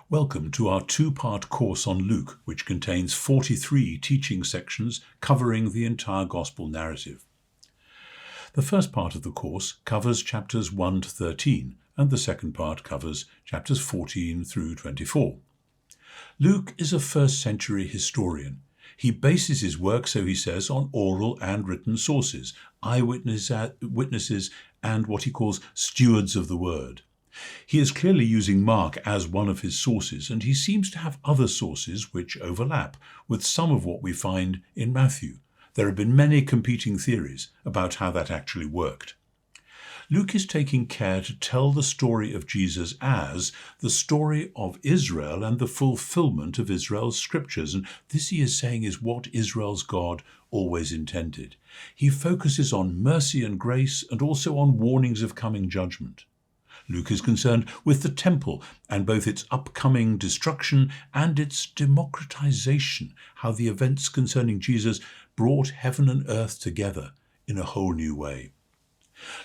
Welcome to our two-part course on Luke, which contains 43 teaching sections covering the entire Gospel narrative. The first part of the course covers chapters 1 to 13, and the second part covers chapters 14 through 24. Luke is a first-century historian. He bases his work, so he says, on oral and written sources, eyewitnesses, and what he calls stewards of the word. He is clearly using Mark as one of his sources, and he seems to have other sources which overlap with some of what we find in Matthew. There have been many competing theories about how that actually worked. Luke is taking care to tell the story of Jesus as the story of Israel and the fulfillment of Israel's scriptures, and this, he is saying, is what Israel's God always intended. He focuses on mercy and grace and also on warnings of coming judgment. Luke is concerned with the temple and both its upcoming destruction and its democratization, how the events concerning Jesus brought heaven and earth together in a whole new way.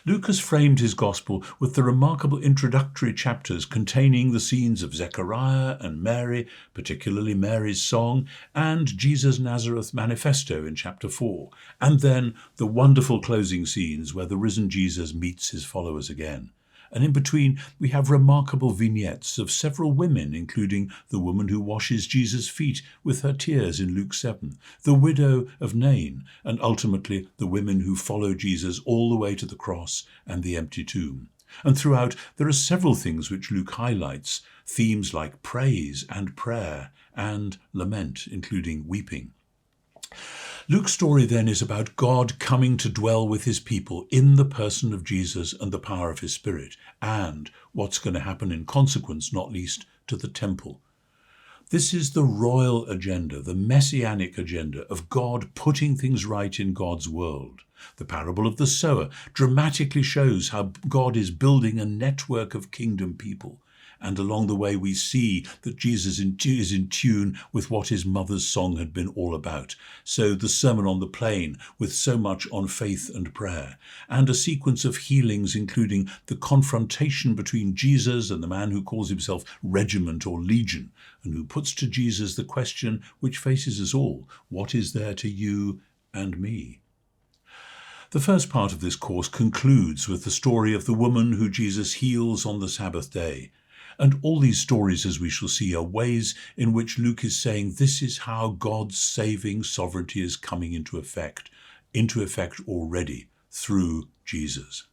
Luke has framed his gospel with the remarkable introductory chapters containing the scenes of Zechariah and Mary, particularly Mary's song, and Jesus of Nazareth manifesto in chapter 4, and then the wonderful closing scenes where the risen Jesus meets his followers again. And in between, we have remarkable vignettes of several women, including the woman who washes Jesus' feet with her tears in Luke 7, the widow of Nain, and ultimately the women who follow Jesus all the way to the cross and the empty tomb. And throughout, there are several things which Luke highlights, themes like praise and prayer and lament, including weeping. Luke's story then is about God coming to dwell with his people in the person of Jesus and the power of his Spirit, and what's going to happen in consequence, not least, to the temple. This is the royal agenda, the messianic agenda of God putting things right in God's world. The parable of the sower dramatically shows how God is building a network of kingdom people. And along the way we see that Jesus is in tune with what his mother's song had been all about. So the Sermon on the Plain with so much on faith and prayer, and a sequence of healings including the confrontation between Jesus and the man who calls himself Regiment or Legion, and who puts to Jesus the question which faces us all: what is there to you and me? The first part of this course concludes with the story of the woman who Jesus heals on the Sabbath day. And all these stories, as we shall see, are ways in which Luke is saying this is how God's saving sovereignty is coming into effect already through Jesus.